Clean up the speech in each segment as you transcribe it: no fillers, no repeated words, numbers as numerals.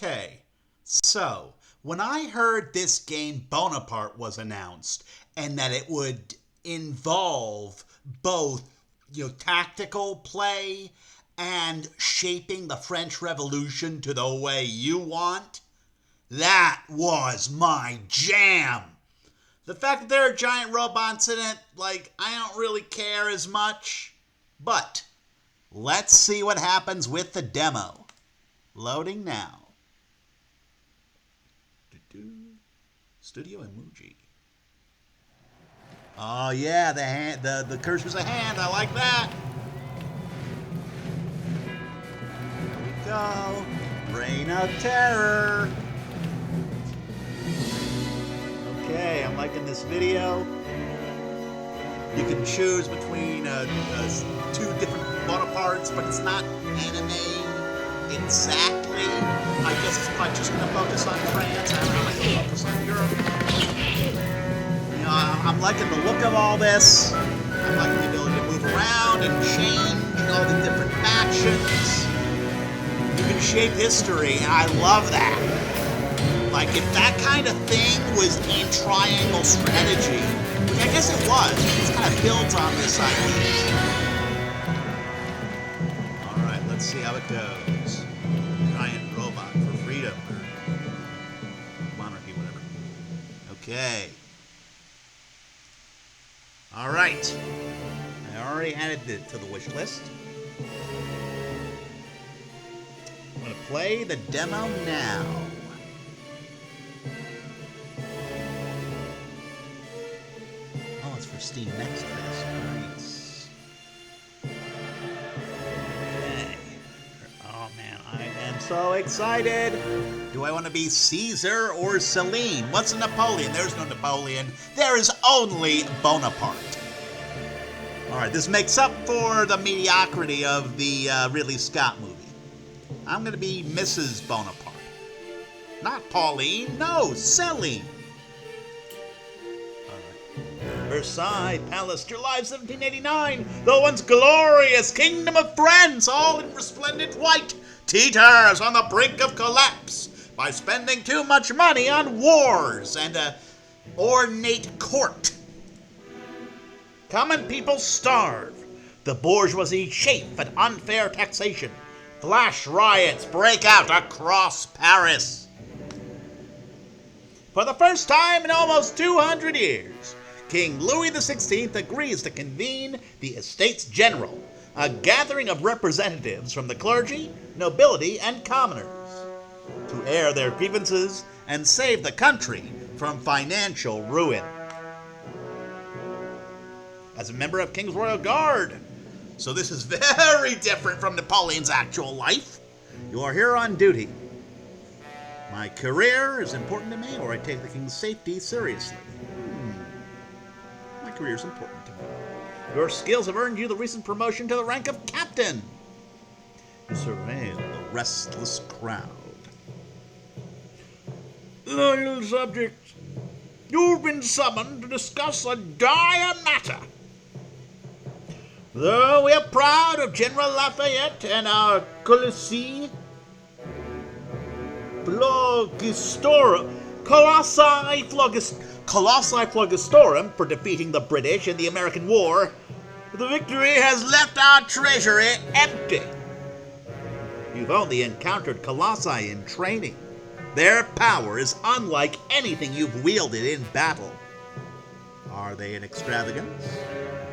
Okay, so when I heard this game Bonaparte was announced and that it would involve both, tactical play and shaping the French Revolution to the way you want, that was my jam. The fact that there are giant robots in it, I don't really care as much. But let's see what happens with the demo. Loading now. Studio Emoji. Oh yeah, the cursor's a hand. I like that. Here we go. Reign of Terror. Okay, I'm liking this video. You can choose between two different Bonapartes, but it's not anime exactly. I guess it's probably just going to focus on France. I don't know, it's going to focus on Europe. I'm liking the look of all this. I'm liking the ability to move around and change all the different factions. You can shape history, and I love that. If that kind of thing was in triangle strategy, which I guess it was, it's kind of built on this idea. Alright, let's see how it goes. Giant robot for freedom, or monarchy, whatever. Okay. Alright. I already added it to the wish list. I'm going to play the demo now. Oh, it's for Steam Next Fest. Nice. Okay. Oh man, I am so excited. Do I want to be Caesar or Celine? What's a Napoleon? There's no Napoleon. There is only Bonaparte. Alright, this makes up for the mediocrity of the Ridley Scott movie. I'm going to be Mrs. Bonaparte. Not Pauline, no, Celine. Versailles Palace, July 1789, the once glorious kingdom of France, all in resplendent white, teeters on the brink of collapse by spending too much money on wars and an ornate court. Common people starve. The bourgeoisie chafe at unfair taxation. Flash riots break out across Paris. For the first time in almost 200 years, King Louis XVI agrees to convene the Estates General, a gathering of representatives from the clergy, nobility, and commoners, to air their grievances and save the country from financial ruin. As a member of King's Royal Guard, so this is very different from Napoleon's actual life, you are here on duty. My career is important to me, or I take the king's safety seriously. My career is important to me. Your skills have earned you the recent promotion to the rank of captain. You surveil the restless crowd. Loyal subjects, you've been summoned to discuss a dire matter. Though we are proud of General Lafayette and our Colossi Phlogistorum for defeating the British in the American War, the victory has left our treasury empty. You've only encountered Colossi in training. Their power is unlike anything you've wielded in battle. Are they an extravagance?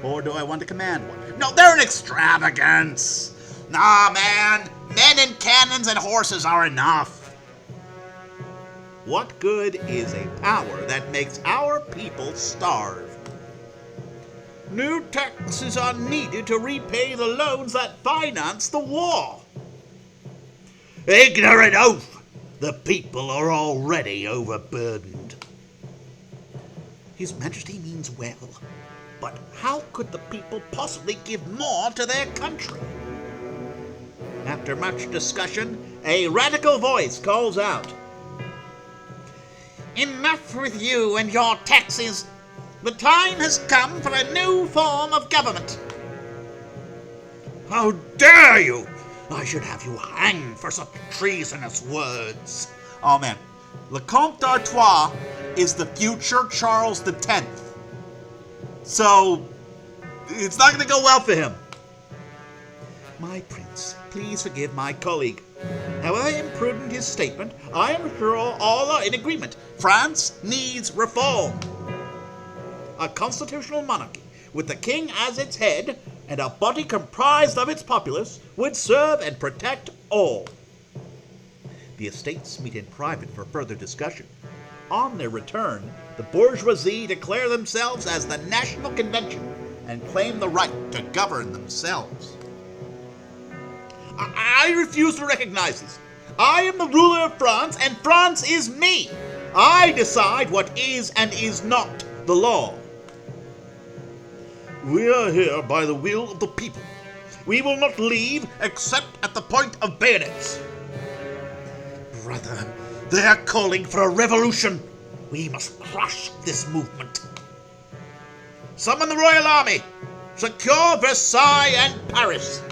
Or do I want to command one? No, they're an extravagance! Nah, man! Men and cannons and horses are enough! What good is a power that makes our people starve? New taxes are needed to repay the loans that finance the war. Ignorant oaf! The people are already overburdened. His Majesty means well, but how could the people possibly give more to their country? After much discussion, a radical voice calls out, "Enough with you and your taxes. The time has come for a new form of government." How dare you! I should have you hanged for such treasonous words. Oh man, Le Comte d'Artois is the future Charles X. So, it's not going to go well for him. My prince, please forgive my colleague. However imprudent his statement, I am sure all are in agreement. France needs reform. A constitutional monarchy with the king as its head and a body comprised of its populace would serve and protect all. The estates meet in private for further discussion. On their return, the bourgeoisie declare themselves as the National Convention and claim the right to govern themselves. I refuse to recognize this. I am the ruler of France, and France is me. I decide what is and is not the law. We are here by the will of the people. We will not leave except at the point of bayonets. Brother, they are calling for a revolution. We must crush this movement. Summon the Royal Army. Secure Versailles and Paris.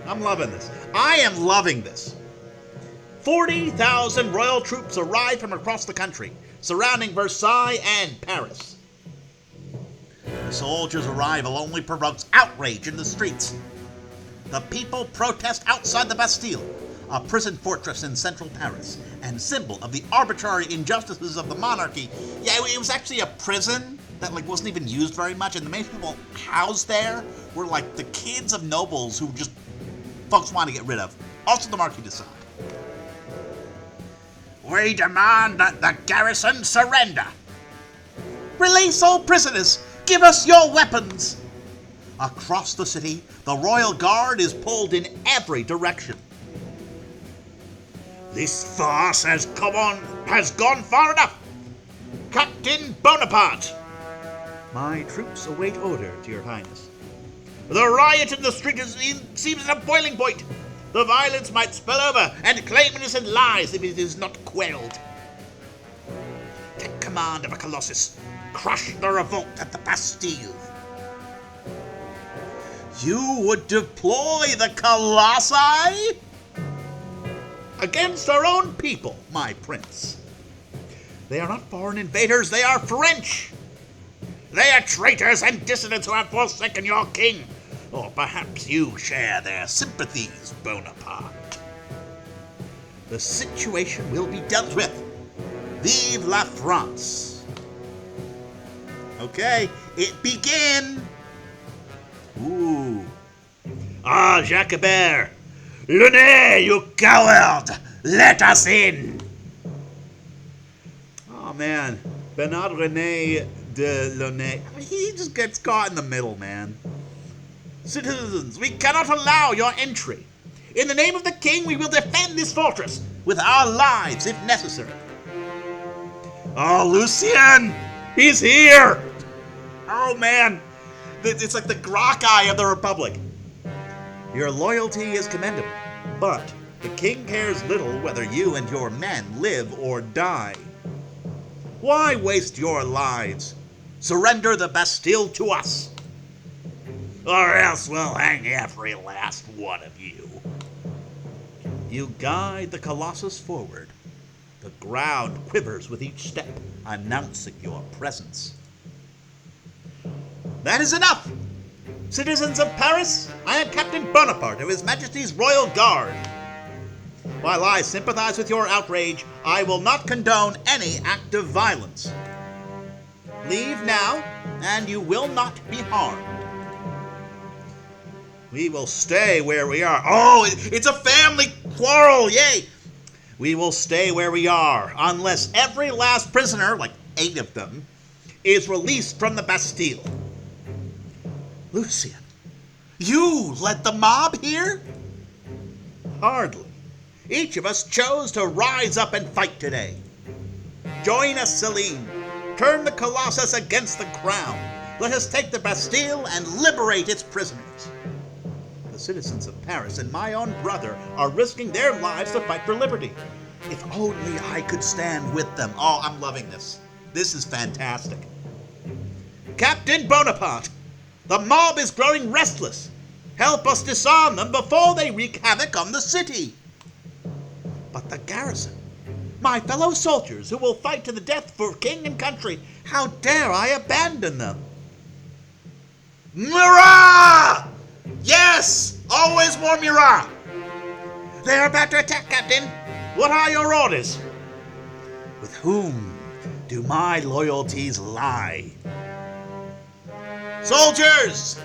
I'm loving this. I am loving this. 40,000 royal troops arrive from across the country, surrounding Versailles and Paris. The soldiers' arrival only provokes outrage in the streets. The people protest outside the Bastille, a prison fortress in central Paris, and symbol of the arbitrary injustices of the monarchy. Yeah, it was actually a prison that wasn't even used very much, and the main people housed there were the kids of nobles who just folks want to get rid of. Also the Marquis de Sade. We demand that the garrison surrender. Release all prisoners. Give us your weapons. Across the city, the royal guard is pulled in every direction. This farce has gone far enough. Captain Bonaparte. My troops await orders, Your Highness. The riot in the street seems at a boiling point. The violence might spill over and claim innocent lives if it is not quelled. Take command of a Colossus. Crush the revolt at the Bastille. You would deploy the Colossi? Against our own people, my prince. They are not foreign invaders, they are French. They are traitors and dissidents who have forsaken your king. Or perhaps you share their sympathies, Bonaparte. The situation will be dealt with. Vive la France. Okay, it begin. Ooh. Ah, Jacobert. Launay, you coward! Let us in! Oh, man. Bernard René de Launay. He just gets caught in the middle, man. Citizens, we cannot allow your entry. In the name of the king, we will defend this fortress with our lives if necessary. Oh, Lucien! He's here! Oh, man. It's like the Grok eye of the Republic. Your loyalty is commendable, but the king cares little whether you and your men live or die. Why waste your lives? Surrender the Bastille to us, or else we'll hang every last one of you. You guide the Colossus forward. The ground quivers with each step, announcing your presence. That is enough! Citizens of Paris, I am Captain Bonaparte of His Majesty's Royal Guard. While I sympathize with your outrage, I will not condone any act of violence. Leave now, and you will not be harmed. We will stay where we are. Oh, it's a family quarrel, yay! We will stay where we are, unless every last prisoner, 8 of them, is released from the Bastille. Lucien, you led the mob here? Hardly. Each of us chose to rise up and fight today. Join us, Celine. Turn the Colossus against the crown. Let us take the Bastille and liberate its prisoners. The citizens of Paris and my own brother are risking their lives to fight for liberty. If only I could stand with them. Oh, I'm loving this. This is fantastic. Captain Bonaparte, the mob is growing restless. Help us disarm them before they wreak havoc on the city. But the garrison, my fellow soldiers who will fight to the death for king and country, how dare I abandon them? Murat! Yes! Always more Murat! They are about to attack, Captain. What are your orders? With whom do my loyalties lie? Soldiers!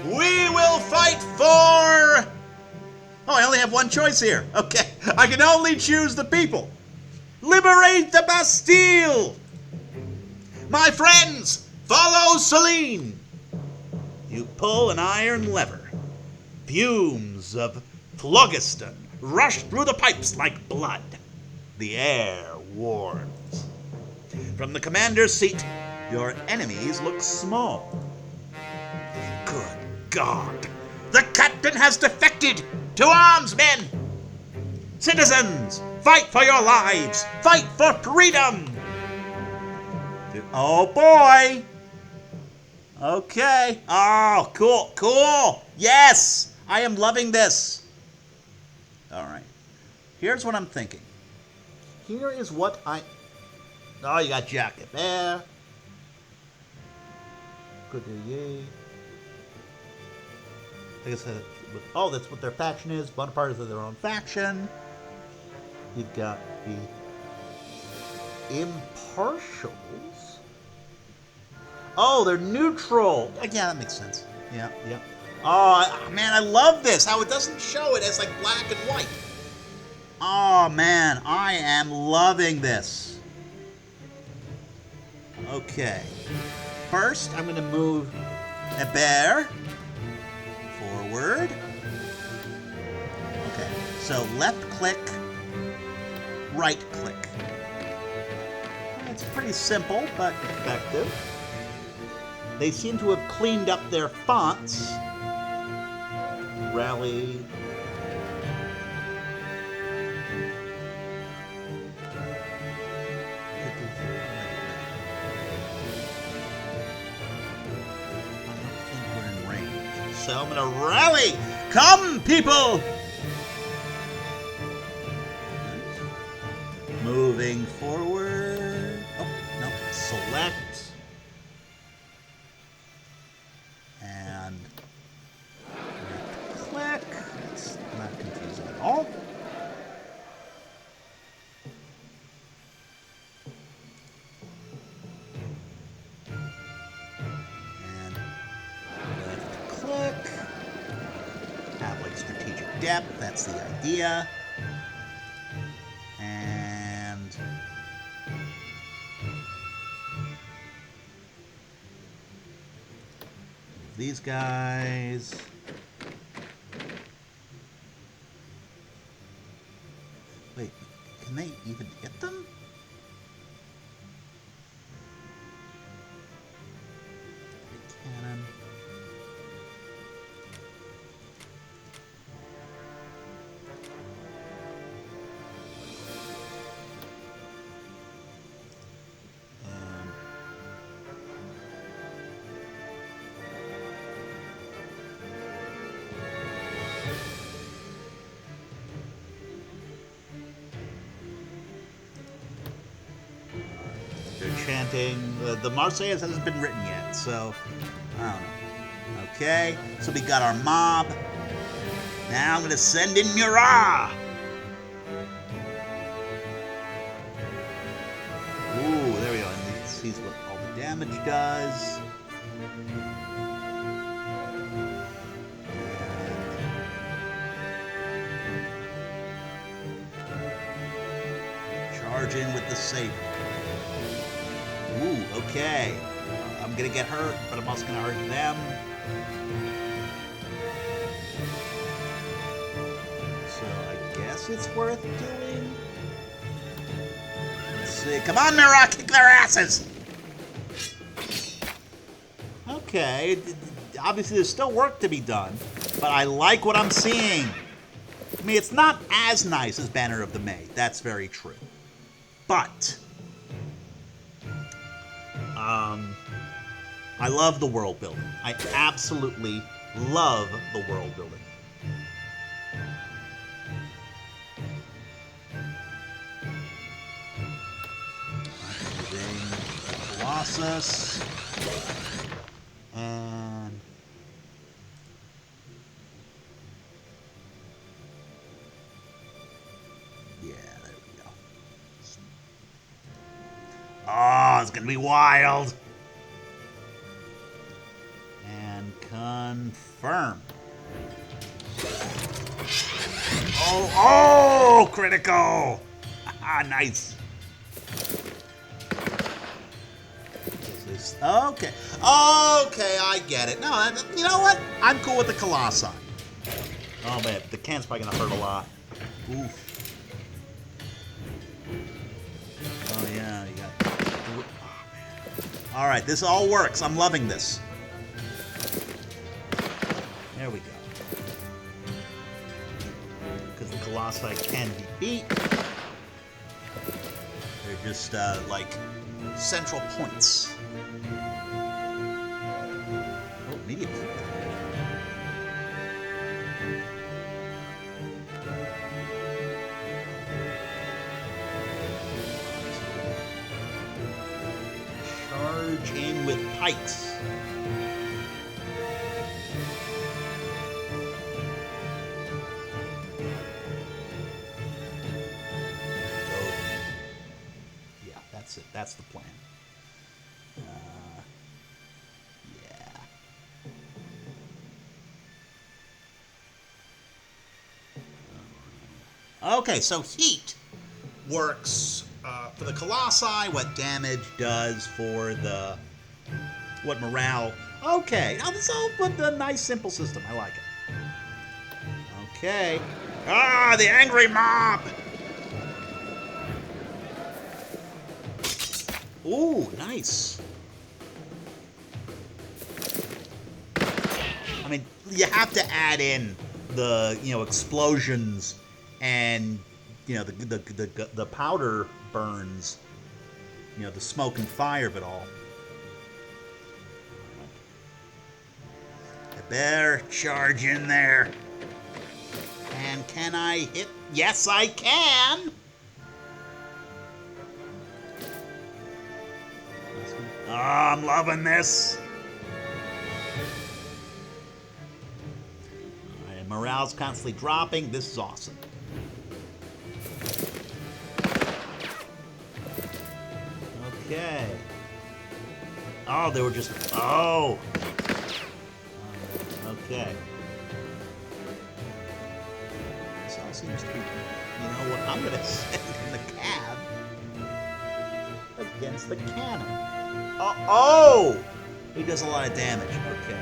We will fight for... Oh, I only have one choice here. Okay, I can only choose the people. Liberate the Bastille! My friends, follow Celine. You pull an iron lever. Fumes of phlogiston rush through the pipes like blood. The air warms. From the commander's seat, your enemies look small. Good God! The captain has defected! To arms, men! Citizens, fight for your lives! Fight for freedom! Oh boy! Okay. Oh, cool, cool! Yes! I am loving this! Alright. Here's what I'm thinking. Here is what I... Oh, you got Jacket there. Good to you. Like I said, oh, that's what their faction is. Bonaparte is their own faction. You've got the Impartials. Oh, they're neutral. Yeah, that makes sense. Yeah, yeah. Oh, man, I love this. How it doesn't show it as like black and white. Oh, man, I am loving this. Okay. First, I'm going to move a bear forward. Okay, so left click, right click. It's pretty simple, but effective. They seem to have cleaned up their fonts. Rally. So I'm gonna rally! Come, people! Moving forward. Oh, no. Select. And click. It's not confusing at all. Strategic depth, that's the idea. And these guys. Wait, can they even hit them? Cannon. Chanting. The Marseillaise hasn't been written yet, so I don't know. Okay, so we got our mob. Now I'm going to send in Murat. Ooh, there we go. And he sees what all the damage does. And charge in with the saber. Ooh, okay. I'm gonna get hurt, but I'm also gonna hurt them. So I guess it's worth doing. Let's see. Come on, Murat, kick their asses! Okay. Obviously, there's still work to be done, but I like what I'm seeing. I mean, it's not as nice as Banner of the May. That's very true. But I love the world building. I absolutely Love the world building. Activating Colossus. And yeah, there we go. Oh, it's gonna be wild. And confirm. Oh, critical. Ah, nice. Okay. Okay, I get it. No, you know what? I'm cool with the Colossi. Oh, man, the can's probably going to hurt a lot. Oof. Oh, yeah, you got... Oh, man. All right, this all works. I'm loving this. There we go. Because the Colossi can be beat. They're just, like, central points. Oh, medium. Charge in with pikes. Yeah, that's it. That's the plan. Okay, so heat works for the Colossi, what damage does for the... what morale... Okay, now this is all with a nice, simple system. I like it. Okay. Ah, the angry mob! Ooh, nice. I mean, you have to add in the, explosions and, the powder burns, the smoke and fire of it all. I better charge in there. And can I hit? Yes, I can! Oh, I'm loving this. All right, morale's constantly dropping. This is awesome. Okay. Oh, they were just... Oh! Okay. This all seems to be... You know what? I'm going to send in the cab against the cannon. Oh! He does a lot of damage. Okay.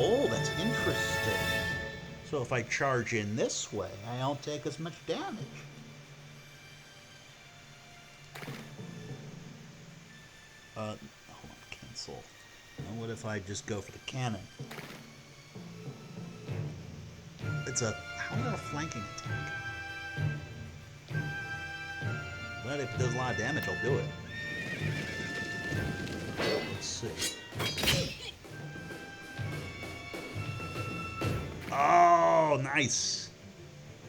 Oh, that's interesting. So if I charge in this way, I don't take as much damage. Hold on, cancel. Now what if I just go for the cannon? It's a... How is that a flanking attack? But if it does a lot of damage, I'll do it. Let's see. Oh, nice.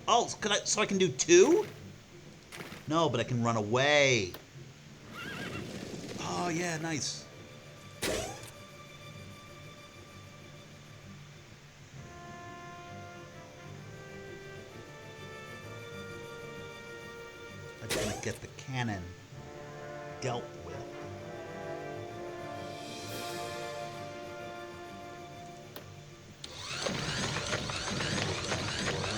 Oh, so I can do two? No, but I can run away. Oh, yeah, nice. I'm gonna get the cannon dealt with.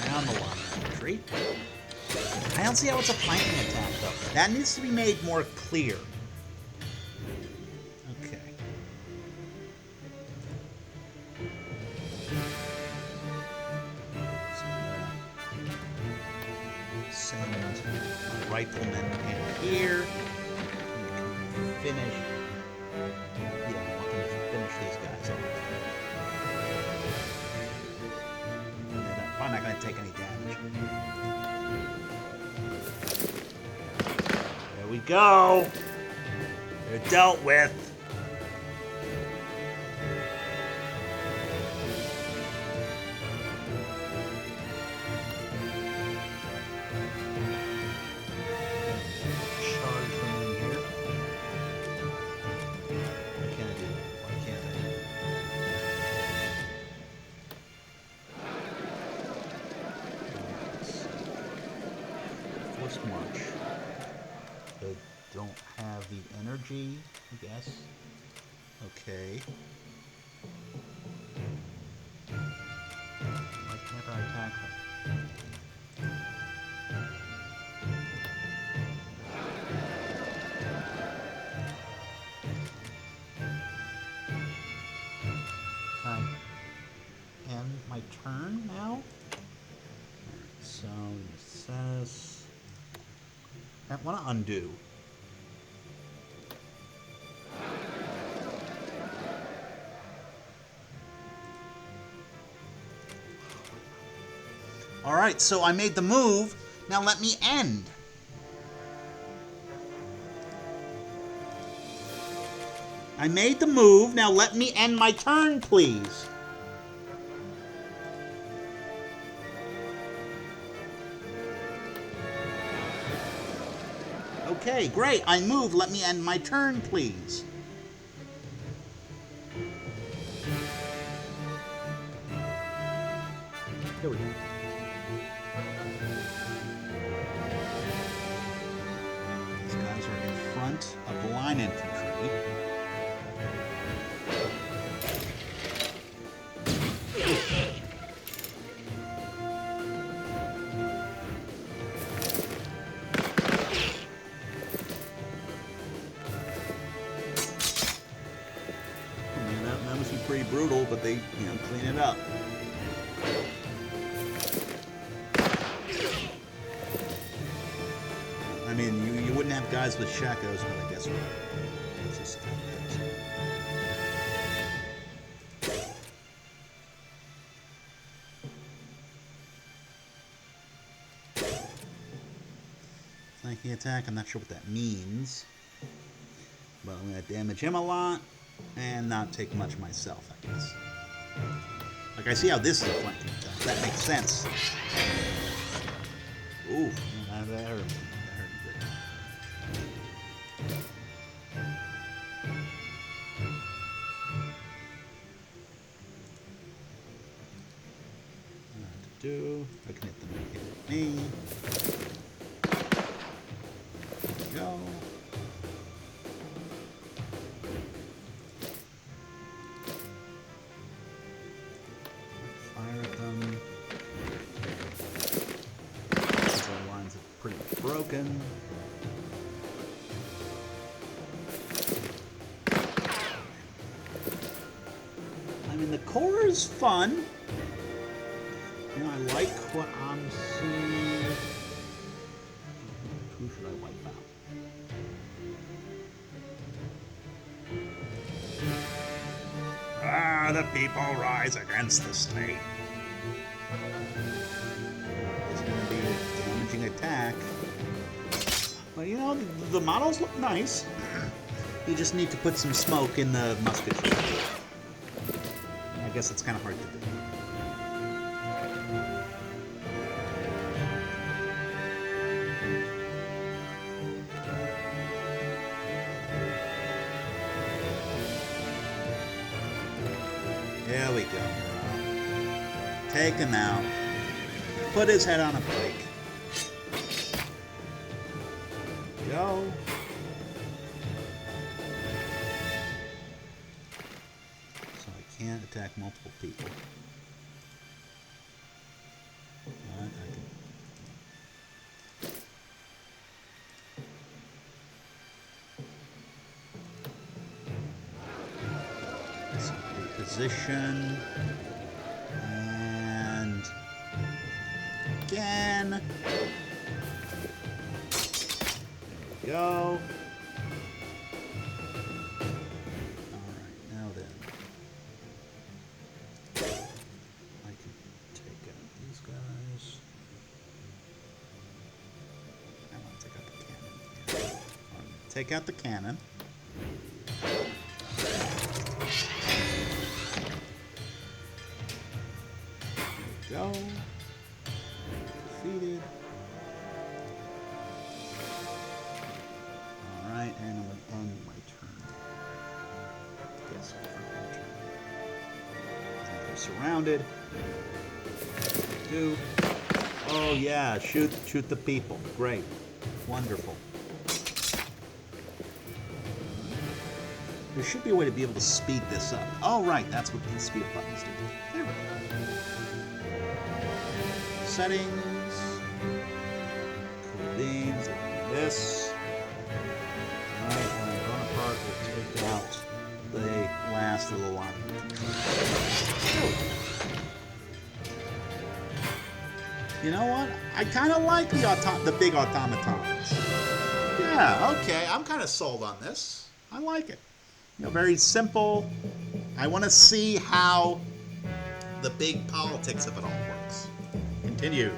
Around the line of entry. I don't see how it's a flanking attack, though. That needs to be made more clear. Okay. Send my riflemen in here. Finish Yeah, I want them to finish these guys off. They're probably not going to take any damage. There we go. They're dealt with. March. They don't have the energy, I guess. Okay. Why can't I attack them? Can I end my turn now? So, it says... I want to undo. Alright, so I made the move. Now let me end. I made the move. Now let me end my turn, please. Okay, great. I moved. Let me end my turn, please. Here we go. These guys are in front of the line infantry. Pretty brutal, but they, clean it up. I mean, you wouldn't have guys with shakos, but I guess it's just kind of it. Flanking attack, I'm not sure what that means. But I'm going to damage him a lot. And not take much myself, I guess. Like, I see how this is a flanking attack. That makes sense. Ooh, that hurt. That hurt good. What to do? I can hit them. Hit me. There we go. Broken. I mean, the core is fun. I like what I'm seeing. Who should I wipe out? Ah, the people rise against the state. It's going to be a damaging attack. But, the models look nice. You just need to put some smoke in the musketry. I guess it's kind of hard to do. There we go. Take him out. Put his head on a pike. Go. So I can't attack multiple people. But I can. So reposition. And again. Go. take out the cannon. There we go. Defeated. Alright, and I'm going to end my turn. Yes, they're surrounded. Do. Oh yeah, shoot the people. Great. Wonderful. There should be a way to be able to speed this up. Oh right, that's what these speed buttons do. There we go. Settings. Cool beans. This. Alright, and Bonaparte will take out the last little line. You know what? I kind of like the big automatons. Yeah, okay. I'm kind of sold on this. I like it. You know, very simple. I want to see how the big politics of it all works. Continue.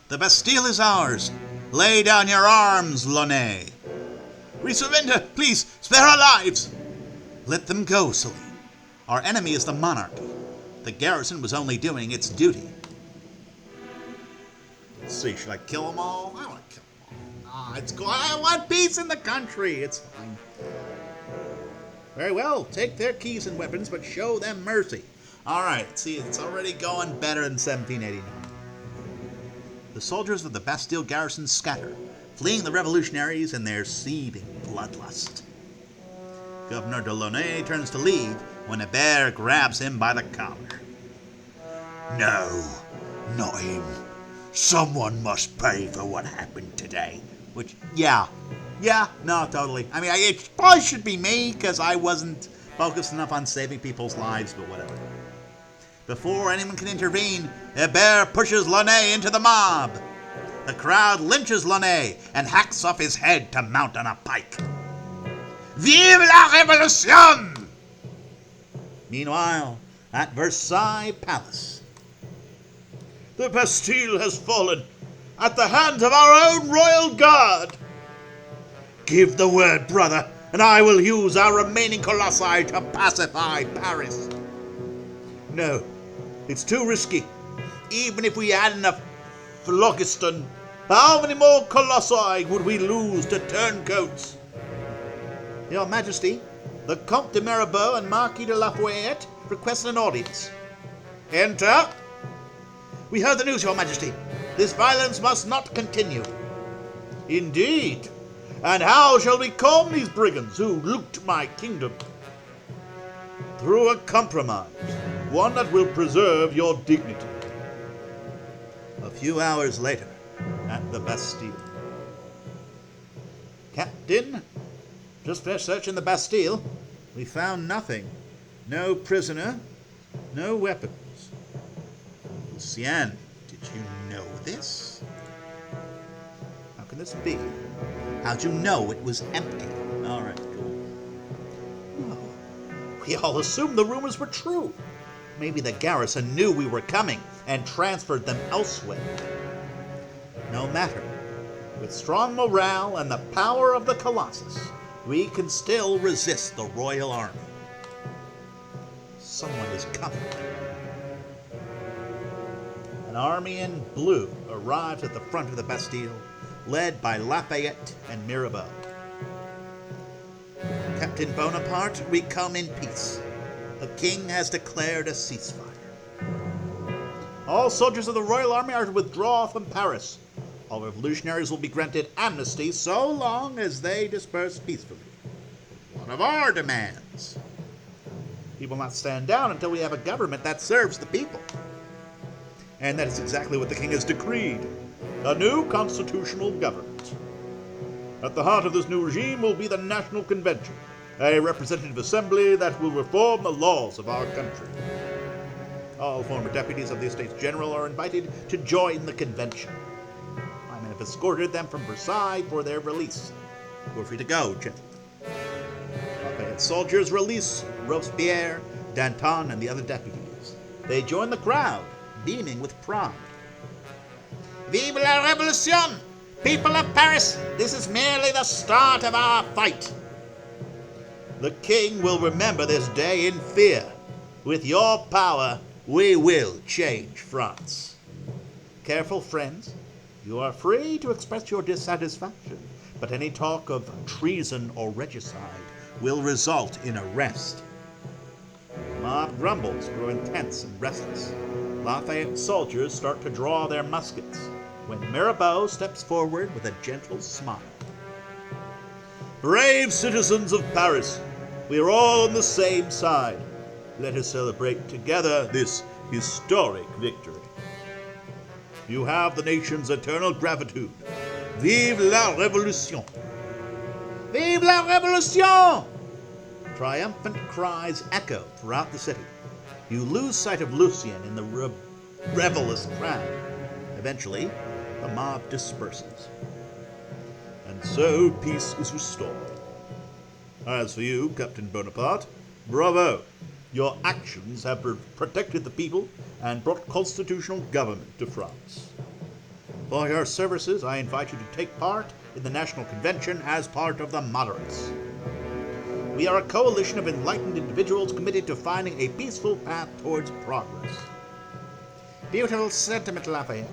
The Bastille is ours. Lay down your arms, Launay. We surrender. Please, spare our lives. Let them go, Celine. Our enemy is the monarchy. The garrison was only doing its duty. Let's see, should I kill them all? I want to kill them all. It's cool. I want peace in the country. It's fine. Very well. Take their keys and weapons, but show them mercy. All right. See, it's already going better than 1789. The soldiers of the Bastille garrison scatter, fleeing the revolutionaries in their seething bloodlust. Governor de Launay turns to leave when Hébert grabs him by the collar. No, not him. Someone must pay for what happened today. Which, yeah, no, totally. I mean, it probably should be me, because I wasn't focused enough on saving people's lives, but whatever. Before anyone can intervene, Hébert pushes Launay into the mob. The crowd lynches Launay and hacks off his head to mount on a pike. Vive la Révolution! Meanwhile, at Versailles Palace. The Bastille has fallen at the hands of our own royal guard. Give the word, brother, and I will use our remaining colossi to pacify Paris. No, it's too risky. Even if we had enough phlogiston, how many more colossi would we lose to turncoats? Your Majesty, the Comte de Mirabeau and Marquis de Lafayette request an audience. Enter. We heard the news, Your Majesty. This violence must not continue. Indeed. And how shall we calm these brigands who loot my kingdom? Through a compromise, one that will preserve your dignity. A few hours later, at the Bastille. Captain, just finished searching the Bastille. We found nothing. No prisoner, no weapons. Lucien, did you know this? How can this be? How'd you know it was empty? All right, cool. Oh, we all assumed the rumors were true. Maybe the garrison knew we were coming and transferred them elsewhere. No matter. With strong morale and the power of the Colossus, we can still resist the royal army. Someone is coming. An army in blue arrives at the front of the Bastille, led by Lafayette and Mirabeau. Captain Bonaparte, we come in peace. The king has declared a ceasefire. All soldiers of the royal army are to withdraw from Paris. All revolutionaries will be granted amnesty so long as they disperse peacefully. One of our demands. We will not stand down until we have a government that serves the people. And that is exactly what the king has decreed. A new constitutional government. At the heart of this new regime will be the National Convention, a representative assembly that will reform the laws of our country. All former deputies of the Estates General are invited to join the convention. My men have escorted them from Versailles for their release. You're free to go, gentlemen. Lafayette's soldiers release Robespierre, Danton, and the other deputies. They join the crowd, beaming with pride. Vive la Révolution! People of Paris, this is merely the start of our fight. The king will remember this day in fear. With your power, we will change France. Careful, friends. You are free to express your dissatisfaction, but any talk of treason or regicide will result in arrest. The mob grumbles, growing tense and restless. Lafayette's soldiers start to draw their muskets, when Mirabeau steps forward with a gentle smile. Brave citizens of Paris, we are all on the same side. Let us celebrate together this historic victory. You have the nation's eternal gratitude. Vive la Révolution! Vive la Révolution! Triumphant cries echo throughout the city. You lose sight of Lucien in the revelous crowd. Eventually, the mob disperses. And so peace is restored. As for you, Captain Bonaparte, bravo! Your actions have protected the people and brought constitutional government to France. For your services, I invite you to take part in the National Convention as part of the Moderates. We are a coalition of enlightened individuals committed to finding a peaceful path towards progress. Beautiful sentiment, Lafayette.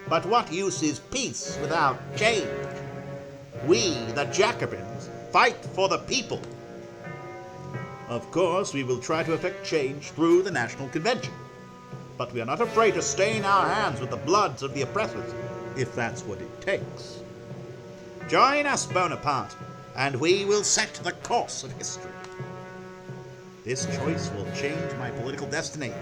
But what use is peace without change? We, the Jacobins, fight for the people. Of course, we will try to effect change through the National Convention. But we are not afraid to stain our hands with the bloods of the oppressors, if that's what it takes. Join us, Bonaparte, and we will set the course of history. This choice will change my political destiny.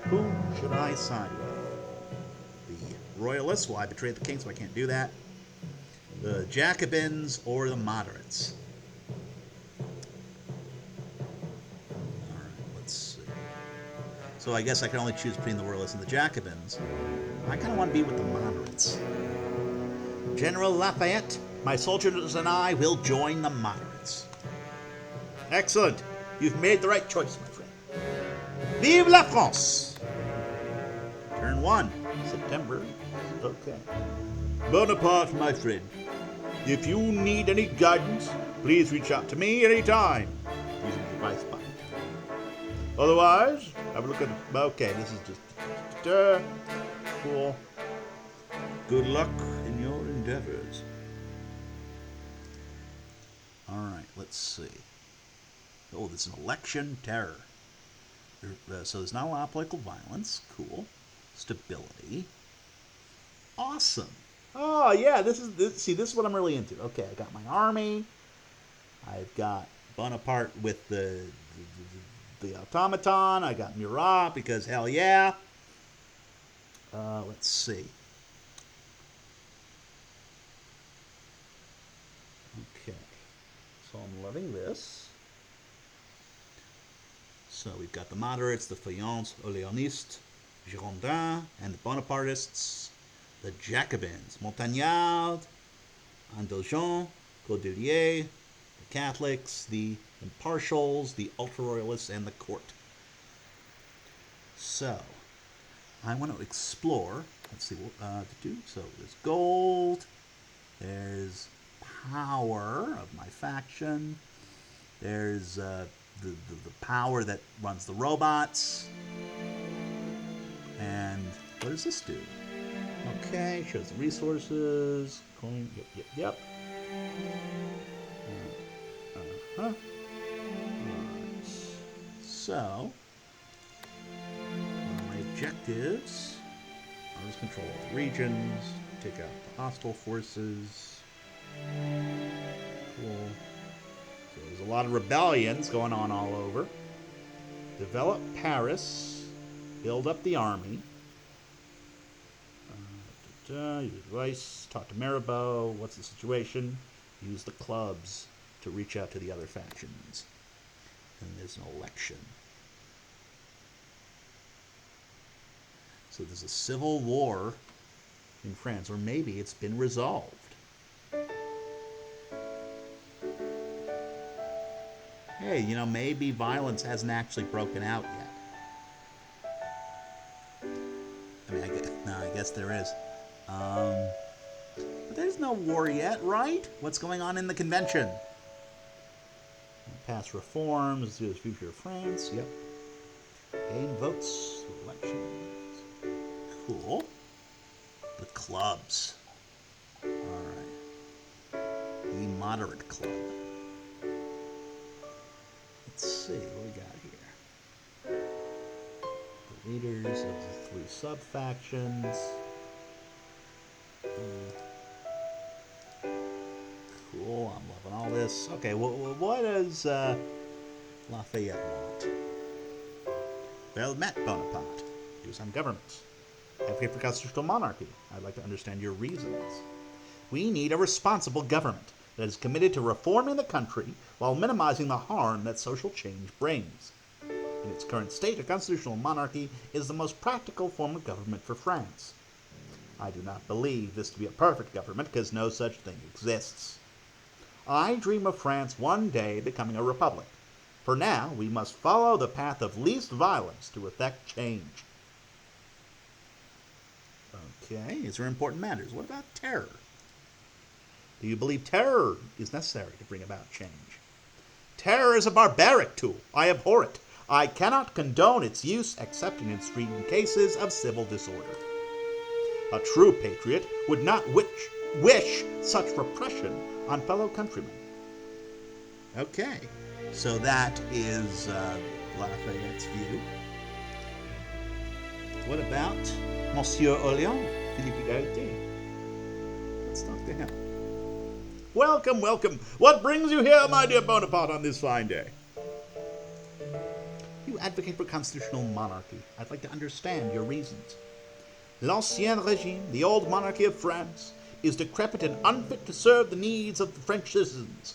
Who should I side with? The Royalists? Well, I betrayed the king, so I can't do that. The Jacobins or the Moderates? Alright, let's see. So I guess I can only choose between the Royalists and the Jacobins. I kind of want to be with the Moderates. General Lafayette, my soldiers and I will join the Moderates. Excellent. You've made the right choice, my friend. Vive la France! Turn 1, September. Okay. Bonaparte, my friend. If you need any guidance, please reach out to me anytime using the device button. Otherwise, have a look at... Okay, this is just... cool. Good luck in your endeavors. Alright, let's see. Oh, there's an election terror. So there's not a lot of political violence. Cool. Stability. Awesome. Oh, yeah, this is what I'm really into. Okay, I got my army. I've got Bonaparte with the automaton. I got Murat because hell yeah. Let's see. Okay. So I'm loving this. So we've got the moderates, the Feuillants, Orléanistes, Girondins, and the Bonapartists. The Jacobins, Montagnard, Indulgents, Cordeliers, the Catholics, the Impartials, the Ultra-Royalists, and the Court. So, I want to explore. Let's see what to do. So, there's gold. There's power of my faction. There's the power that runs the robots. And what does this do? Okay, shows the resources. Coin, yep. Uh-huh. Right. So, my objectives are to control all the regions, take out the hostile forces. Cool. So there's a lot of rebellions going on all over. Develop Paris. Build up the army. Use advice, talk to Mirabeau, what's the situation? Use the clubs to reach out to the other factions. And there's an election. So there's a civil war in France, or maybe it's been resolved. Hey, maybe violence hasn't actually broken out yet. I guess there is. But there's no war yet, right? What's going on in the convention? Pass reforms, do the future of France. Yep. Gain votes, elections. Cool. The clubs. Alright. The moderate club. Let's see what we got here. The leaders of the 3 sub-factions. Cool, I'm loving all this. Okay, what does Lafayette want? Well met, Bonaparte. Do some government. Advocate for constitutional monarchy. I'd like to understand your reasons. We need a responsible government that is committed to reforming the country while minimizing the harm that social change brings. In its current state, a constitutional monarchy is the most practical form of government for France. I do not believe this to be a perfect government because no such thing exists. I dream of France one day becoming a republic. For now, we must follow the path of least violence to effect change. Okay, these are important matters. What about terror? Do you believe terror is necessary to bring about change? Terror is a barbaric tool. I abhor it. I cannot condone its use except in extreme cases of civil disorder. A true patriot would not wish such repression on fellow countrymen. Okay, so that is Lafayette's view. What about Monsieur Orléans, Philippe Egalité? Let's talk to him. Welcome, welcome. What brings you here, my dear Bonaparte, on this fine day? You advocate for constitutional monarchy. I'd like to understand your reasons. L'Ancien Régime, the old monarchy of France, is decrepit and unfit to serve the needs of the French citizens.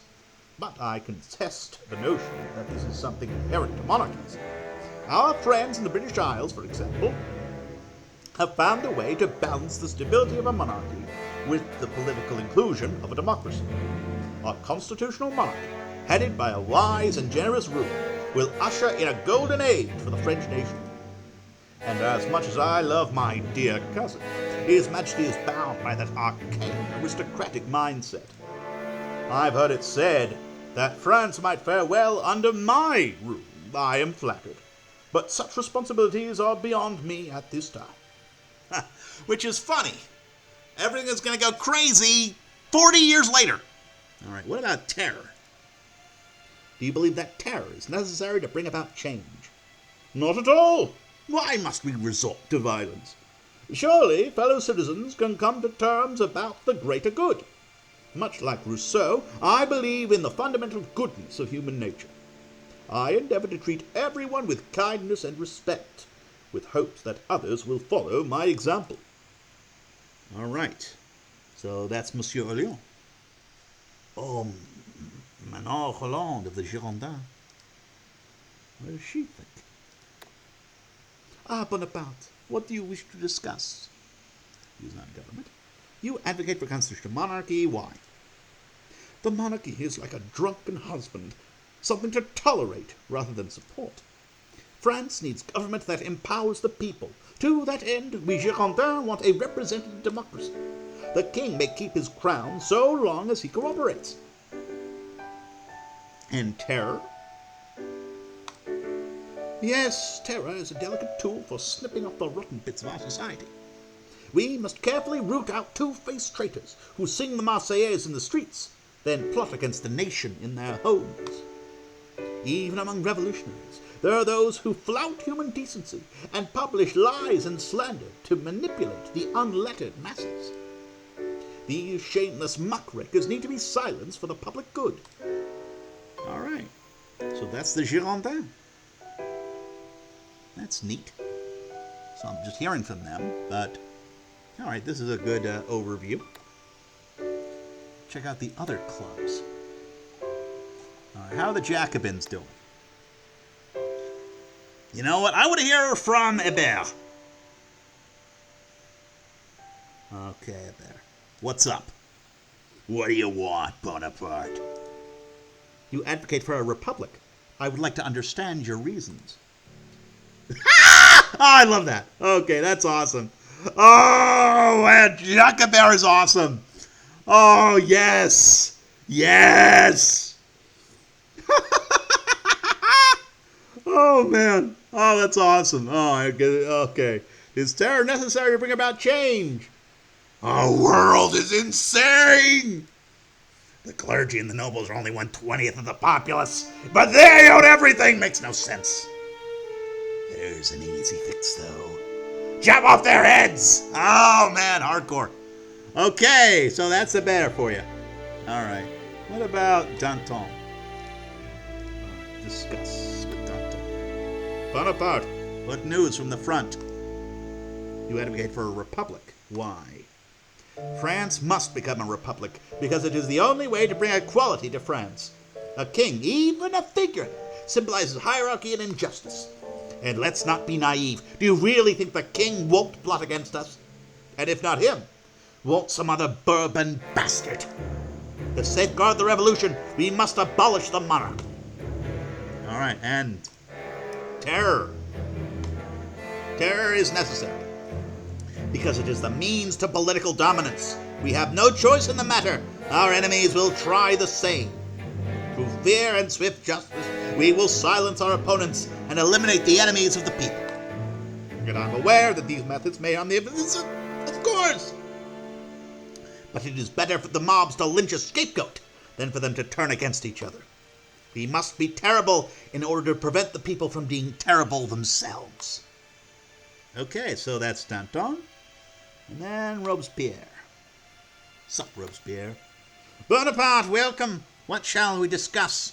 But I contest the notion that this is something inherent to monarchies. Our friends in the British Isles, for example, have found a way to balance the stability of a monarchy with the political inclusion of a democracy. A constitutional monarchy, headed by a wise and generous ruler, will usher in a golden age for the French nation. And as much as I love my dear cousin, His Majesty is bound by that arcane, aristocratic mindset. I've heard it said that France might fare well under my rule. I am flattered. But such responsibilities are beyond me at this time. Which is funny. Everything is going to go crazy 40 years later. All right, what about terror? Do you believe that terror is necessary to bring about change? Not at all. Why must we resort to violence? Surely fellow citizens can come to terms about the greater good. Much like Rousseau, I believe in the fundamental goodness of human nature. I endeavor to treat everyone with kindness and respect, with hopes that others will follow my example. All right, so that's Monsieur Orléans. Oh, Manon Hollande of the Girondins. What does she think? Ah, Bonaparte, what do you wish to discuss? He's not government. You advocate for constitutional monarchy. Why? The monarchy is like a drunken husband, something to tolerate rather than support. France needs government that empowers the people. To that end, we Girondins want a representative democracy. The king may keep his crown so long as he cooperates. And terror? Yes, terror is a delicate tool for snipping off the rotten bits of our society. We must carefully root out two-faced traitors who sing the Marseillaise in the streets, then plot against the nation in their homes. Even among revolutionaries, there are those who flout human decency and publish lies and slander to manipulate the unlettered masses. These shameless muckrakers need to be silenced for the public good. All right, so that's the Girondins. That's neat. So I'm just hearing from them, but all right, this is a good overview. Check out the other clubs. All right, how are the Jacobins doing? You know what? I want to hear from Hébert. Okay, Hébert. What's up? What do you want, Bonaparte? You advocate for a republic. I would like to understand your reasons. I love that. Okay, that's awesome. Oh, and Huckleberry is awesome. Oh, yes. Yes. Oh, man. Oh, that's awesome. Oh, I get it. Okay. Is terror necessary to bring about change? Our world is insane. The clergy and the nobles are only 1/20th of the populace, but they own everything. Makes no sense. There's an easy fix, though. Chop off their heads! Oh, man, hardcore. Okay, so that's the bear for you. All right. What about Danton? Discuss with Danton. Bonaparte, what news from the front? You advocate for a republic. Why? France must become a republic because it is the only way to bring equality to France. A king, even a figure, symbolizes hierarchy and injustice. And let's not be naive. Do you really think the king won't plot against us? And if not him, won't some other Bourbon bastard? To safeguard the revolution, we must abolish the monarch. All right, and terror. Terror is necessary because it is the means to political dominance. We have no choice in the matter. Our enemies will try the same. Through fear and swift justice, we will silence our opponents and eliminate the enemies of the people. And I'm aware that these methods may harm the innocent, of course. But it is better for the mobs to lynch a scapegoat than for them to turn against each other. We must be terrible in order to prevent the people from being terrible themselves. Okay, so that's Danton. And then Robespierre. Sup, Robespierre? Bonaparte, welcome. What shall we discuss?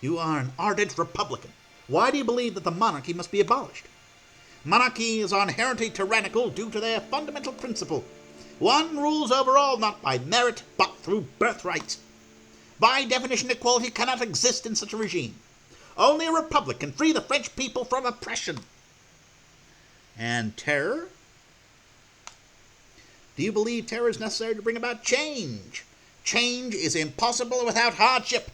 You are an ardent Republican. Why do you believe that the monarchy must be abolished? Monarchies are inherently tyrannical due to their fundamental principle. One rules over all not by merit, but through birthright. By definition, equality cannot exist in such a regime. Only a republic can free the French people from oppression. And terror? Do you believe terror is necessary to bring about change? Change is impossible without hardship.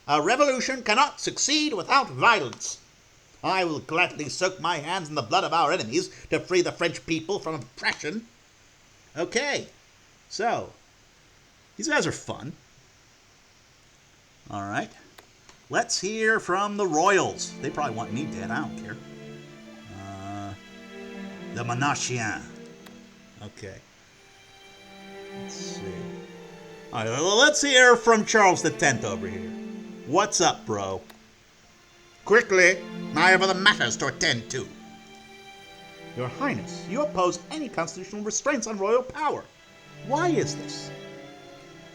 A revolution cannot succeed without violence. I will gladly soak my hands in the blood of our enemies to free the French people from oppression. Okay, so, these guys are fun. All right, let's hear from the royals. They probably want me dead, I don't care. The Monarchien. Okay. Let's see. All right, well, let's hear from Charles X over here. What's up, bro? Quickly, I have other matters to attend to. Your Highness, you oppose any constitutional restraints on royal power. Why is this?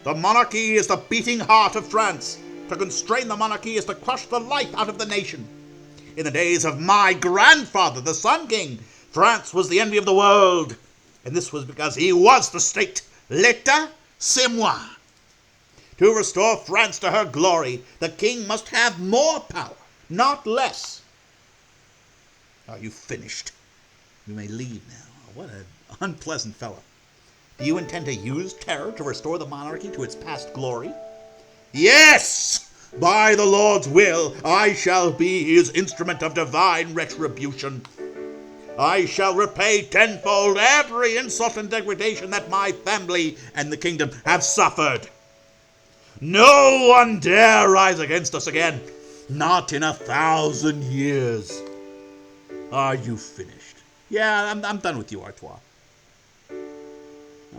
The monarchy is the beating heart of France. To constrain the monarchy is to crush the life out of the nation. In the days of my grandfather, the Sun King, France was the envy of the world. And this was because he was the state. L'État, c'est moi. To restore France to her glory, the king must have more power, not less. Are you finished? You may leave now. What an unpleasant fellow. Do you intend to use terror to restore the monarchy to its past glory? Yes! By the Lord's will, I shall be his instrument of divine retribution. I shall repay tenfold every insult and degradation that my family and the kingdom have suffered. No one dare rise against us again, not in 1,000 years. Are you finished? Yeah, I'm done with you, Artois.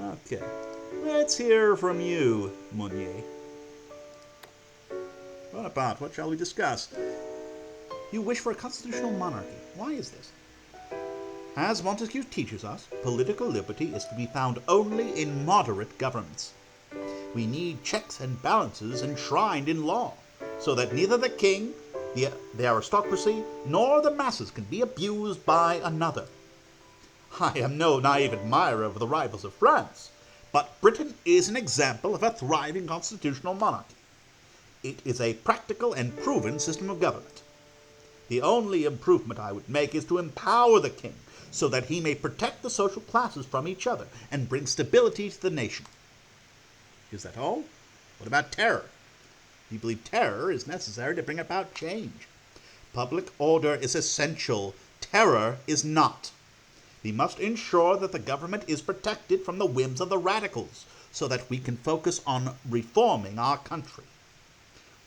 Okay, let's hear from you, Monnier. Bonaparte, what shall we discuss? You wish for a constitutional monarchy. Why is this? As Montesquieu teaches us, political liberty is to be found only in moderate governments. We need checks and balances enshrined in law, so that neither the king, the aristocracy, nor the masses can be abused by another. I am no naive admirer of the rivals of France, but Britain is an example of a thriving constitutional monarchy. It is a practical and proven system of government. The only improvement I would make is to empower the king so that he may protect the social classes from each other and bring stability to the nation. Is that all? What about terror? You believe terror is necessary to bring about change. Public order is essential. Terror is not. We must ensure that the government is protected from the whims of the radicals, so that we can focus on reforming our country.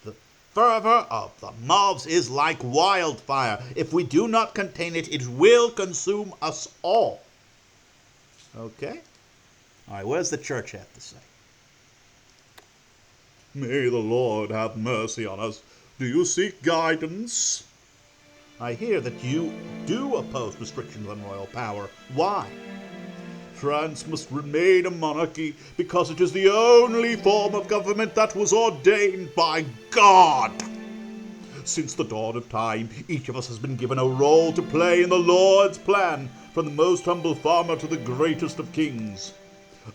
The fervor of the mobs is like wildfire. If we do not contain it, it will consume us all. Okay? All right, what does the church have to say? May the Lord have mercy on us. Do you seek guidance? I hear that you do oppose restrictions on royal power. Why? France must remain a monarchy because it is the only form of government that was ordained by God. Since the dawn of time, each of us has been given a role to play in the Lord's plan, from the most humble farmer to the greatest of kings.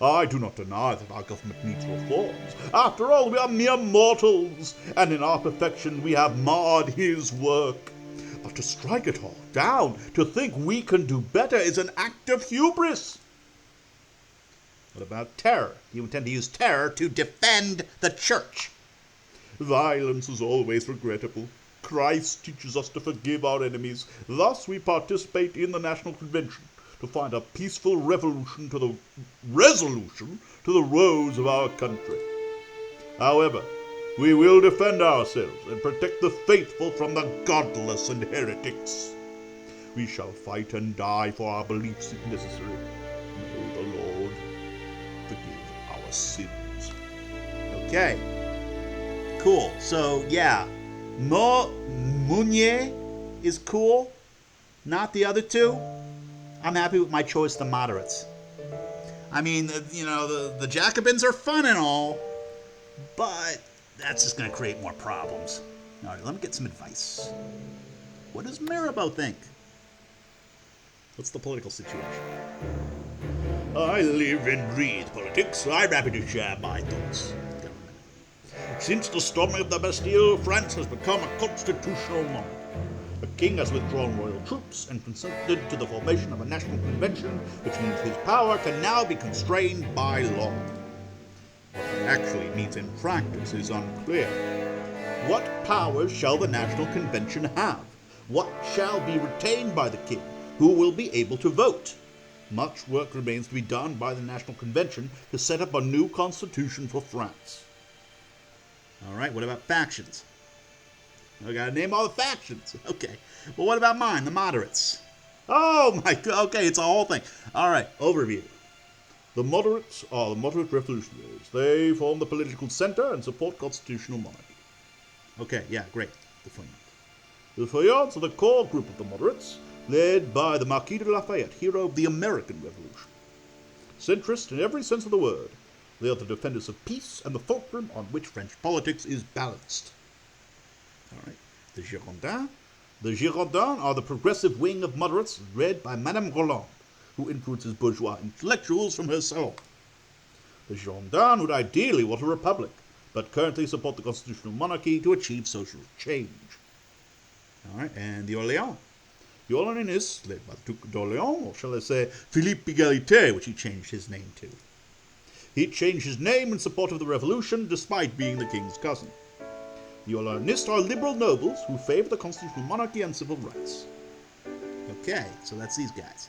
I do not deny that our government needs reforms. After all, we are mere mortals, and in our perfection we have marred his work. But to strike it all down, to think we can do better, is an act of hubris. What about terror? Do you intend to use terror to defend the church? Violence is always regrettable. Christ teaches us to forgive our enemies. Thus we participate in the National Convention to find a peaceful resolution to the woes of our country. However, we will defend ourselves and protect the faithful from the godless and heretics. We shall fight and die for our beliefs if necessary. May the Lord forgive our sins. Okay. Cool. So, yeah. Mounier is cool. Not the other two. I'm happy with my choice, the moderates. I mean, the Jacobins are fun and all, but that's just going to create more problems. All right, let me get some advice. What does Mirabeau think? What's the political situation? I live and breathe politics. I'm happy to share my thoughts. Since the storming of the Bastille, France has become a constitutional monarchy. The king has withdrawn royal troops and consented to the formation of a national convention, which means his power can now be constrained by law. What it actually means in practice is unclear. What powers shall the national convention have? What shall be retained by the king? Who will be able to vote? Much work remains to be done by the national convention to set up a new constitution for France. All right, what about factions? I gotta name all the factions. Okay. Well, what about mine, the moderates? Oh my God. Okay, it's a whole thing. All right, overview. The moderates are the moderate revolutionaries. They form the political center and support constitutional monarchy. Okay, yeah, great. The Feuillants. The Feuillants are the core group of the moderates, led by the Marquis de Lafayette, hero of the American Revolution. Centrist in every sense of the word, they are the defenders of peace and the fulcrum on which French politics is balanced. All right. The Girondins. The Girondins are the progressive wing of moderates led by Madame Roland, who influences bourgeois intellectuals from her salon. The Girondins would ideally want a republic, but currently support the constitutional monarchy to achieve social change. All right. And the Orléans. The Orleanists, led by the Duc d'Orléans, or shall I say Philippe Égalité, which he changed his name to. He changed his name in support of the revolution, despite being the king's cousin. The Orleanists are liberal nobles who favor the constitutional monarchy and civil rights. Okay, so that's these guys.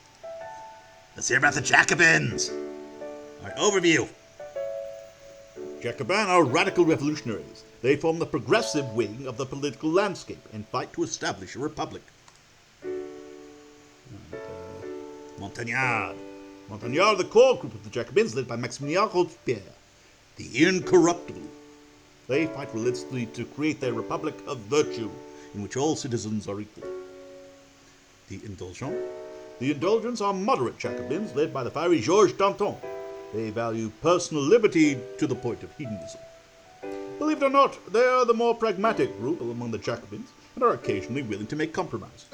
Let's hear about the Jacobins. All right, overview. Jacobins are radical revolutionaries. They form the progressive wing of the political landscape and fight to establish a republic. Montagnard. Montagnard, the core group of the Jacobins, led by Maximilien Robespierre, the incorruptible. They fight relentlessly to create their republic of virtue, in which all citizens are equal. The Indulgents. The Indulgents are moderate Jacobins, led by the fiery Georges Danton. They value personal liberty to the point of hedonism. Believe it or not, they are the more pragmatic group among the Jacobins, and are occasionally willing to make compromises.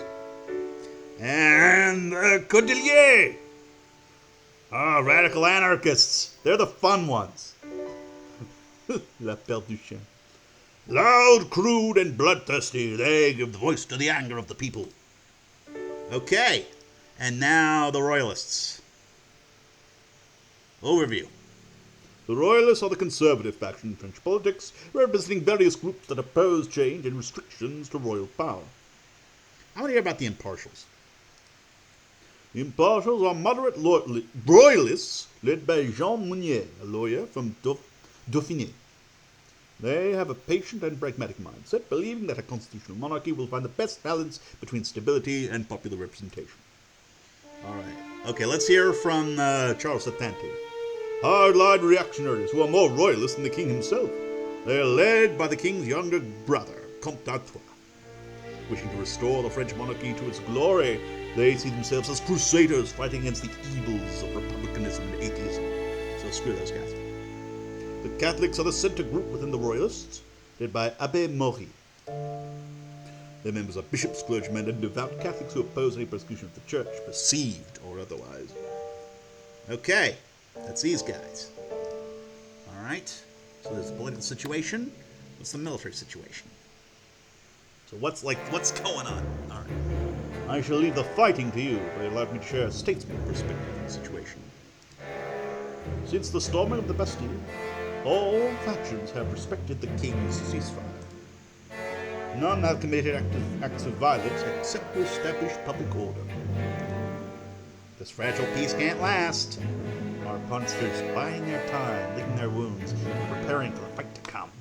And the Cordeliers are radical anarchists. They're the fun ones. La Pelle du Chien. Loud, crude, and bloodthirsty, they give voice to the anger of the people. Okay, and now the Royalists. Overview. The Royalists are the conservative faction in French politics, representing various groups that oppose change and restrictions to royal power. I want to hear about the Impartials. Impartials are moderate royalists led by Jean Mounier, a lawyer from Dauphiné. They have a patient and pragmatic mindset, believing that a constitutional monarchy will find the best balance between stability and popular representation. All right. Okay, let's hear from Charles X. Hard-line reactionaries who are more royalist than the king himself. They are led by the king's younger brother, Comte d'Artois. Wishing to restore the French monarchy to its glory, they see themselves as crusaders fighting against the evils of republicanism and atheism. So screw those guys. The Catholics are the center group within the royalists, led by Abbé Maury. Their members are bishops, clergymen, and devout Catholics who oppose any persecution of the church, perceived or otherwise. Okay, that's these guys. All right. So there's the political situation. What's the military situation? So what's going on? All right. I shall leave the fighting to you, but allow me to share a statesman perspective on the situation. Since the storming of the Bastille, all factions have respected the king's ceasefire. None have committed acts of violence except to establish public order. This fragile peace can't last. Our opponents are biding their time, licking their wounds, and preparing for the fight to come.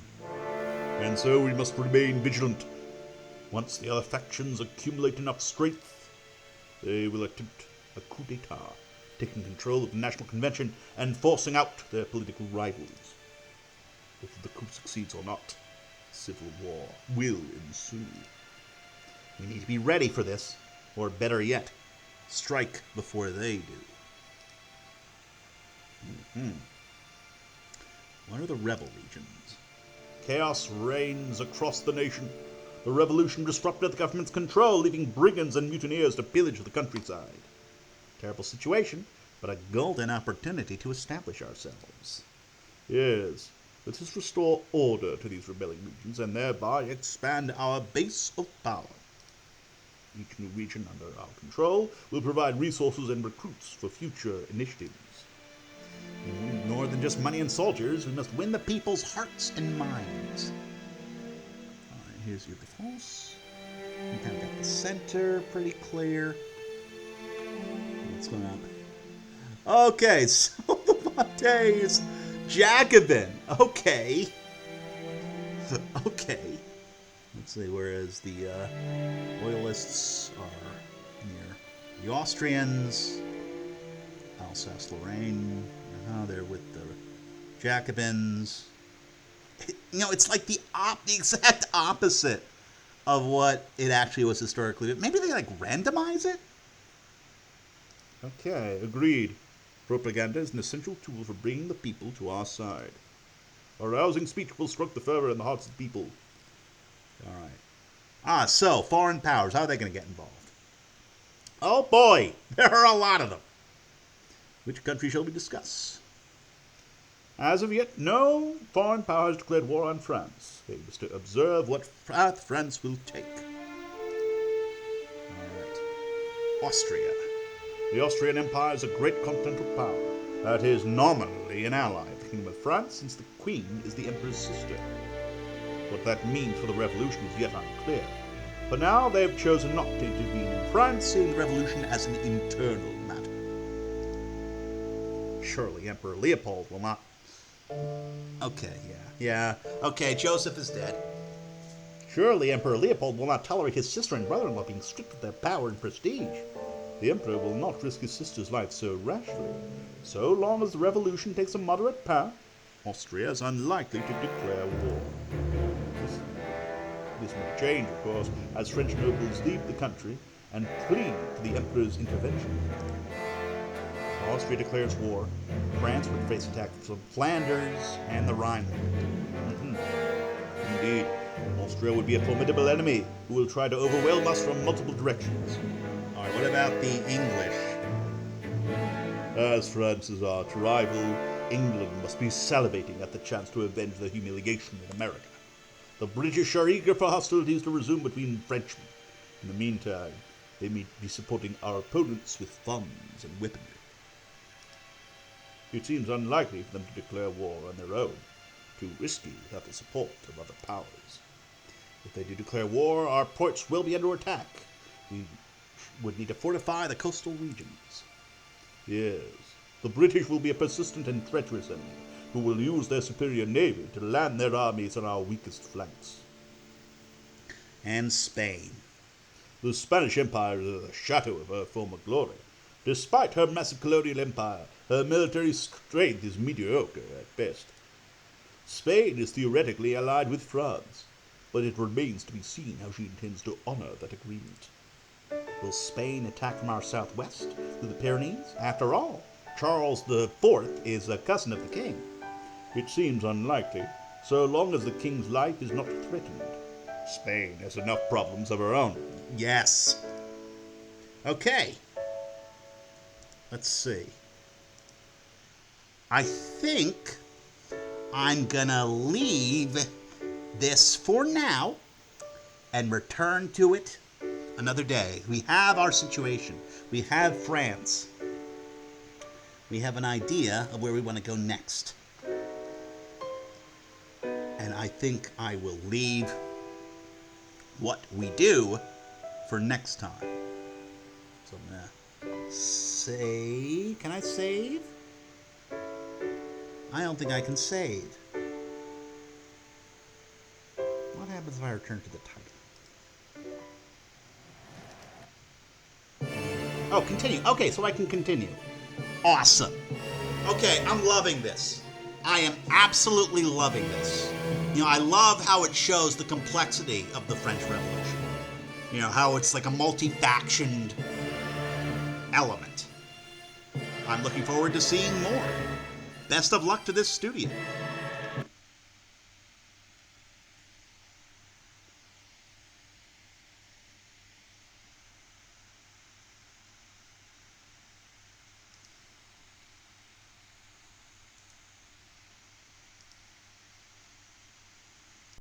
And so we must remain vigilant. Once the other factions accumulate enough strength, they will attempt a coup d'etat, taking control of the National Convention and forcing out their political rivals. If the coup succeeds or not, civil war will ensue. We need to be ready for this, or better yet, strike before they do. What are the rebel regions? Chaos reigns across the nation. The revolution disrupted the government's control, leaving brigands and mutineers to pillage the countryside. Terrible situation, but a golden opportunity to establish ourselves. Yes, let us restore order to these rebelling regions and thereby expand our base of power. Each new region under our control will provide resources and recruits for future initiatives. We need more than just money and soldiers. We must win the people's hearts and minds. All right, here's your defense. You kind of got the center pretty clear. What's going on? Okay, so the Monte is Jacobin. Okay. Okay. Let's see, whereas the Loyalists are near the Austrians, Alsace-Lorraine, they're with the Jacobins. It's like the exact opposite of what it actually was historically. Maybe they randomize it? Okay, agreed. Propaganda is an essential tool for bringing the people to our side. A rousing speech will strike the fervor in the hearts of the people. All right. So, foreign powers, how are they going to get involved? Oh boy, there are a lot of them. Which country shall we discuss? As of yet, no foreign power has declared war on France. They must observe what path France will take. All right. Austria. The Austrian Empire is a great continental power that is nominally an ally of the Kingdom of France, since the Queen is the Emperor's sister. What that means for the revolution is yet unclear. For now, they have chosen not to intervene in France, seeing the revolution as an internal matter. Surely Emperor Leopold will not... Okay, yeah. Okay, Joseph is dead. Surely Emperor Leopold will not tolerate his sister and brother-in-law being stripped of their power and prestige. The Emperor will not risk his sister's life so rashly. So long as the revolution takes a moderate path, Austria is unlikely to declare war. This may change, of course, as French nobles leave the country and plead for the Emperor's intervention. If Austria declares war, France would face attack from Flanders and the Rhineland. Indeed, Austria would be a formidable enemy who will try to overwhelm us from multiple directions. All right, what about the English? As France is our rival, England must be salivating at the chance to avenge the humiliation in America. The British are eager for hostilities to resume between Frenchmen. In the meantime, they may be supporting our opponents with funds and weaponry. It seems unlikely for them to declare war on their own, too risky without the support of other powers. If they do declare war, our ports will be under attack. We would need to fortify the coastal regions. Yes, the British will be a persistent and treacherous enemy who will use their superior navy to land their armies on our weakest flanks. And Spain. The Spanish Empire is a shadow of her former glory. Despite her massive colonial empire, her military strength is mediocre at best. Spain is theoretically allied with France, but it remains to be seen how she intends to honor that agreement. Will Spain attack from our southwest through the Pyrenees? After all, Charles IV is a cousin of the king. It seems unlikely, so long as the king's life is not threatened. Spain has enough problems of her own. Yes. Okay. Let's see. I think I'm gonna leave this for now and return to it another day. We have our situation. We have France. We have an idea of where we want to go next. And I think I will leave what we do for next time. So I'm gonna save. Can I save? I don't think I can save. What happens if I return to the title? Oh, continue. Okay, so I can continue. Awesome. Okay, I'm loving this. I am absolutely loving this. You know, I love how it shows the complexity of the French Revolution. You know, how it's like a multi-factioned element. I'm looking forward to seeing more. Best of luck to this studio.